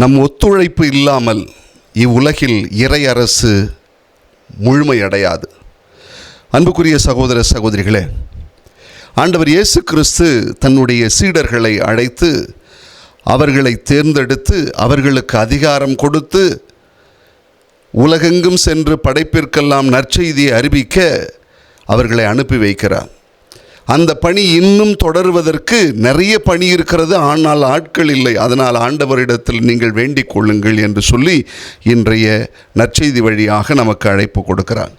நம் ஒத்துழைப்பு இல்லாமல் இவ்வுலகில் இறை அரசு முழுமையடையாது. அன்புக்குரிய சகோதர சகோதரிகளே, ஆண்டவர் இயேசு கிறிஸ்து தன்னுடைய சீடர்களை அழைத்து அவர்களை தேர்ந்தெடுத்து அவர்களுக்கு அதிகாரம் கொடுத்து உலகெங்கும் சென்று படைப்பிற்கெல்லாம் நற்செய்தியை அறிவிக்க அவர்களை அனுப்பி வைக்கிறார். அந்த பணி இன்னும் தொடருவதற்கு நிறைய பணி இருக்கிறது, ஆனால் ஆட்கள் இல்லை. அதனால் ஆண்டவரிடத்தில் நீங்கள் வேண்டிக் கொள்ளுங்கள் என்று சொல்லி இன்றைய நற்செய்தி வழியாக நமக்கு அழைப்பு கொடுக்கிறார்.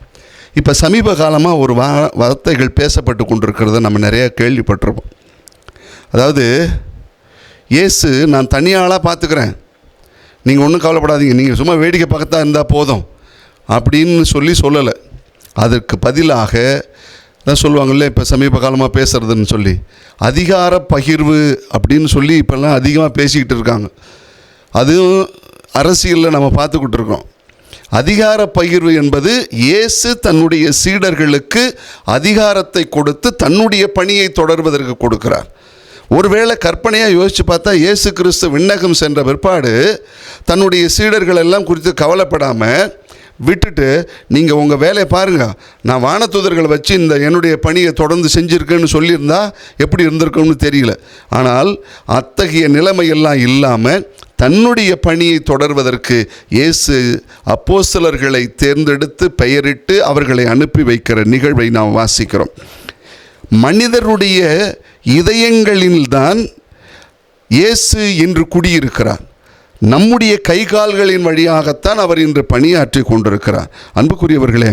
இப்போ சமீப காலமாக ஒரு வார்த்தைகள் பேசப்பட்டு கொண்டிருக்கிறத நம்ம நிறைய கேள்விப்பட்டிருப்போம். அதாவது, இயேசு நான் தனியாளாக பார்த்துக்கிறேன், நீங்கள் ஒன்றும் கவலைப்படாதீங்க, நீங்கள் சும்மா வேடிக்கை பார்க்கத்தான் இருந்தால் போதும் அப்படின்னு சொல்லலை. அதற்கு பதிலாக தான் சொல்லுவாங்கள்ல, இப்போ சமீப காலமாக பேசுகிறதுன்னு சொல்லி அதிகார பகிர்வு அப்படின்னு சொல்லி இப்போல்லாம் அதிகமாக பேசிக்கிட்டு இருக்காங்க. அதுவும் அரசியலில் நம்ம பார்த்துக்கிட்டு இருக்கோம். அதிகார பகிர்வு என்பது இயேசு தன்னுடைய சீடர்களுக்கு அதிகாரத்தை கொடுத்து தன்னுடைய பணியை தொடர்வதற்கு கொடுக்கிறார். ஒருவேளை கற்பனையாக யோசித்து பார்த்தா இயேசு கிறிஸ்து விண்ணகம் சென்ற பிற்பாடு தன்னுடைய சீடர்கள் எல்லாம் குறித்து கவலைப்படாமல் விட்டுட்டு நீங்கள் உங்கள் வேலையை பாருங்கள், நான் வானதூதர்களை வச்சு இந்த என்னுடைய பணியை தொடர்ந்து செஞ்சுருக்கேன்னு சொல்லியிருந்தா எப்படி இருந்திருக்கும்னு தெரியல. ஆனால் அத்தகைய நிலைமையெல்லாம் இல்லாமல் தன்னுடைய பணியை தொடர்வதற்கு இயேசு அப்போஸ்தலர்களை தேர்ந்தெடுத்து பெயரிட்டு அவர்களை அனுப்பி வைக்கிற நிகழ்வை நாம் வாசிக்கிறோம். மனிதருடைய இதயங்களில்தான் இயேசு இன்று குடியிருக்கிறார். நம்முடைய கைகால்களின் வழியாகத்தான் அவர் இன்று பணியாற்றி கொண்டிருக்கிறார். அன்புக்குரியவர்களே,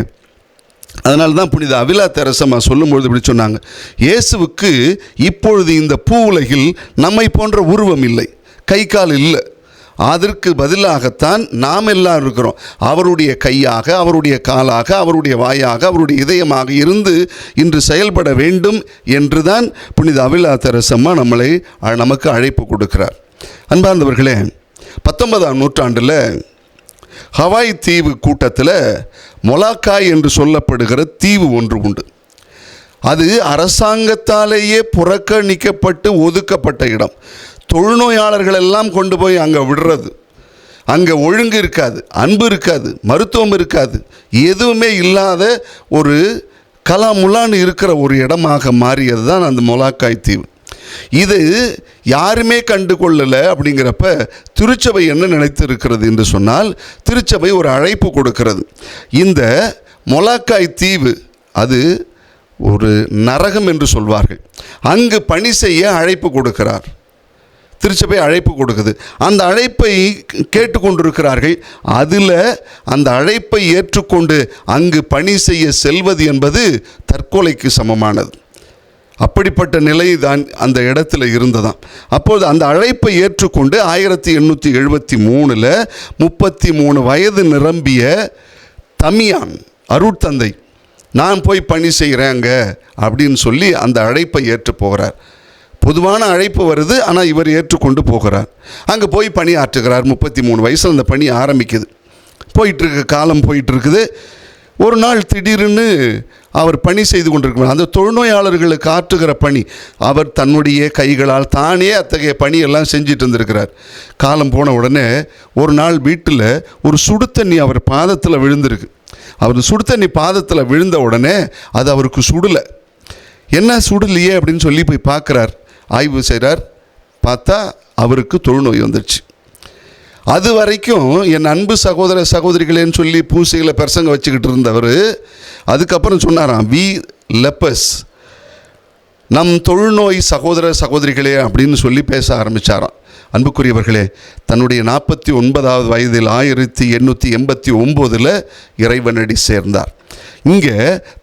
அதனால தான் புனித அவிலா தெரசம்மா சொல்லும்பொழுது இப்படி சொன்னாங்க, இயேசுவுக்கு இப்பொழுது இந்த பூ உலகில் நம்மை போன்ற உருவம் இல்லை, கை கால் இல்லை. அதற்கு பதிலாகத்தான் நாம் எல்லாம் இருக்கிறோம். அவருடைய கையாக, அவருடைய காலாக, அவருடைய வாயாக, அவருடைய இதயமாக இருந்து இன்று செயல்பட வேண்டும் என்று தான் புனித அவிலா தெரசம்மா நமக்கு அழைப்பு கொடுக்கிறார். அன்பார்ந்தவர்களே, 19ஆம் நூற்றாண்டில் ஹவாய் தீவு கூட்டத்தில் மொலாக்காய் என்று சொல்லப்படுகிற தீவு ஒன்று உண்டு. அது அரசாங்கத்தாலேயே புறக்கணிக்கப்பட்டு ஒதுக்கப்பட்ட இடம். தொழுநோயாளர்கள் எல்லாம் கொண்டு போய் அங்கே விடுறது. அங்கே ஒழுங்கு இருக்காது, அன்பு இருக்காது, மருத்துவம் இருக்காது, எதுவுமே இல்லாத ஒரு கலாமுலான்னு இருக்கிற ஒரு இடமாக மாறியது தான் அந்த மொலாக்காய் தீவு. இது யாருமே கண்டு கொள்ளலை. அப்படிங்கிறப்ப திருச்சபை என்ன நினைத்து இருக்கிறது என்று சொன்னால், திருச்சபை ஒரு அழைப்பு கொடுக்கிறது. இந்த மொலாக்காய் தீவு அது ஒரு நரகம் என்று சொல்வார்கள். அங்கு பணி செய்ய அழைப்பு கொடுக்கிறார். திருச்சபை அழைப்பு கொடுக்குது. அந்த அழைப்பை கேட்டுக்கொண்டிருக்கிறார்கள். அதில் அந்த அழைப்பை ஏற்றுக்கொண்டு அங்கு பணி செய்ய செல்வது என்பது தற்கொலைக்கு சமமானது. அப்படிப்பட்ட நிலை தான் அந்த இடத்துல இருந்ததாம். அப்போது அந்த அழைப்பை ஏற்றுக்கொண்டு 1873 33 வயது நிரம்பிய தமியான் அருட்தந்தை, நான் போய் பணி செய்கிறேங்க அப்படின்னு சொல்லி அந்த அழைப்பை ஏற்று போகிறார். பொதுவான அழைப்பு வருது, ஆனால் இவர் ஏற்றுக்கொண்டு போகிறார். அங்கே போய் பணி ஆற்றுகிறார். 33 வயசில் அந்த பணி ஆரம்பிக்குது. போயிட்டுருக்கு, காலம் போயிட்டுருக்குது. ஒரு நாள் திடீர்னு அவர் பணி செய்து கொண்டிருக்கிறார். அந்த தொழுநோயாளர்களுக்கு ஆற்றுகிற பணி அவர் தன்னுடைய கைகளால் தானே அத்தகைய பணியெல்லாம் செஞ்சிட்டு இருந்திருக்கிறார். காலம் போன உடனே ஒரு நாள் வீட்டில் ஒரு சுடு தண்ணி அவர் பாதத்தில் விழுந்திருக்கு. அவர் சுடு தண்ணி பாதத்தில் விழுந்த உடனே அது அவருக்கு சுடலை. என்ன சுடலையே அப்படின்னு சொல்லி போய் பார்க்குறார், ஆய்வு செய்கிறார். பார்த்தா அவருக்கு தொழுநோய் வந்துடுச்சு. அது வரைக்கும் என் அன்பு சகோதர சகோதரிகளேன்னு சொல்லி பூசைகளை பிரசங்க வச்சுக்கிட்டு இருந்தவர் அதுக்கப்புறம் சொன்னாராம், வி லெப்பஸ், நம் தொழுநோய் சகோதர சகோதரிகளே அப்படின்னு சொல்லி பேச ஆரம்பித்தாராம். அன்புக்குரியவர்களே, தன்னுடைய 49வது வயதில் 1889 இறைவனடி சேர்ந்தார். இங்கே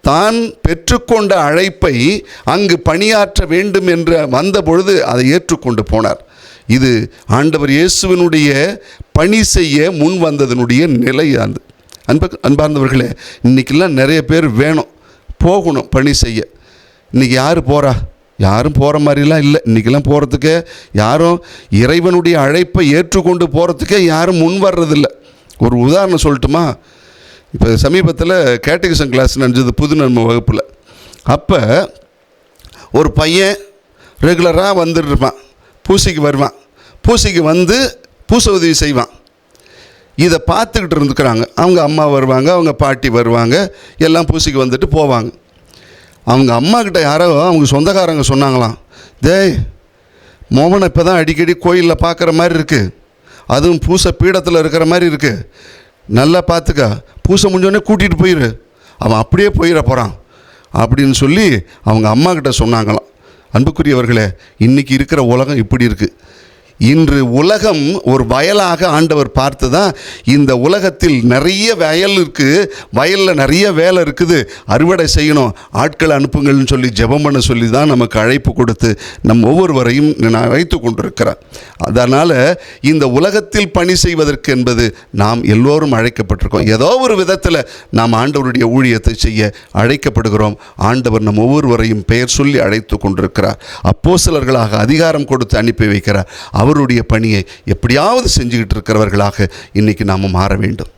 தான் பெற்றுக்கொண்ட அழைப்பை அங்கு பணியாற்ற வேண்டும் என்று வந்த பொழுது அதை ஏற்றுக்கொண்டு போனார். இது ஆண்டவர் இயேசுவினுடைய பணி செய்ய முன் வந்ததனுடைய நிலை. அந்த அன்பார்ந்தவர்களே, இன்றைக்கெல்லாம் நிறைய பேர் வேணும், போகணும் பணி செய்ய. இன்றைக்கி யார் போகிறா? யாரும் போகிற மாதிரிலாம் இல்லை. இன்றைக்கெல்லாம் போகிறதுக்கே யாரும் இறைவனுடைய அழைப்பை ஏற்றுக்கொண்டு போகிறதுக்கே யாரும் முன் வர்றதில்லை. ஒரு உதாரணம் சொல்லட்டுமா? இப்போ சமீபத்தில் கேட்டகிசம் கிளாஸ் நடந்தது புது நன்மை வகுப்பில். அப்போ ஒரு பையன் ரெகுலராக வந்துட்டுருப்பான், பூசைக்கு வருவான். பூசைக்கு வந்து பூச உதவி செய்வான். இதை பார்த்துக்கிட்டு இருந்துக்கிறாங்க. அவங்க அம்மா வருவாங்க, அவங்க பாட்டி வருவாங்க, எல்லாம் பூசைக்கு வந்துட்டு போவாங்க. அவங்க அம்மாக்கிட்ட யாரோ அவங்க சொந்தக்காரங்க சொன்னாங்களாம், டேய் மோகனை இப்போ தான் அடிக்கடி கோயிலில் பார்க்குற மாதிரி இருக்குது, அதுவும் பூசை பீடத்தில் இருக்கிற மாதிரி இருக்குது, நல்லா பார்த்துக்க, பூசை முடிஞ்சோடனே கூட்டிகிட்டு போயிரு, அவன் அப்படியே போயிட போகிறான் அப்படின்னு சொல்லி அவங்க அம்மாக்கிட்ட சொன்னாங்களாம். அன்புக்குரியவர்களே, இன்றைக்கி இருக்கிற உலகம் இப்படி இருக்குது. இன்று உலகம் ஒரு வயலாக ஆண்டவர் பார்த்து தான் இந்த உலகத்தில் நிறைய வயல் இருக்குது, வயலில் நிறைய வேலை இருக்குது, அறுவடை செய்யணும், ஆட்களை அனுப்புங்கள்னு சொல்லி ஜெபம் பண்ண சொல்லி தான் நமக்கு அழைப்பு கொடுத்து நம் ஒவ்வொருவரையும் அழைத்து கொண்டிருக்கிறார். அதனால் இந்த உலகத்தில் பணி செய்வதற்கு என்பது நாம் எல்லோரும் அழைக்கப்பட்டிருக்கோம். ஏதோ ஒரு விதத்தில் நாம் ஆண்டவருடைய ஊழியத்தை செய்ய அழைக்கப்படுகிறோம். ஆண்டவர் நம் ஒவ்வொருவரையும் பெயர் சொல்லி அழைத்து கொண்டிருக்கிறார். அப்போஸ்தலர்களாக அதிகாரம் கொடுத்து அனுப்பி வைக்கிறார். அவருடைய பணியை எப்படியாவது செஞ்சுக்கிட்டு இருக்கிறவர்களாக இன்றைக்கி நாம் மாற வேண்டும்.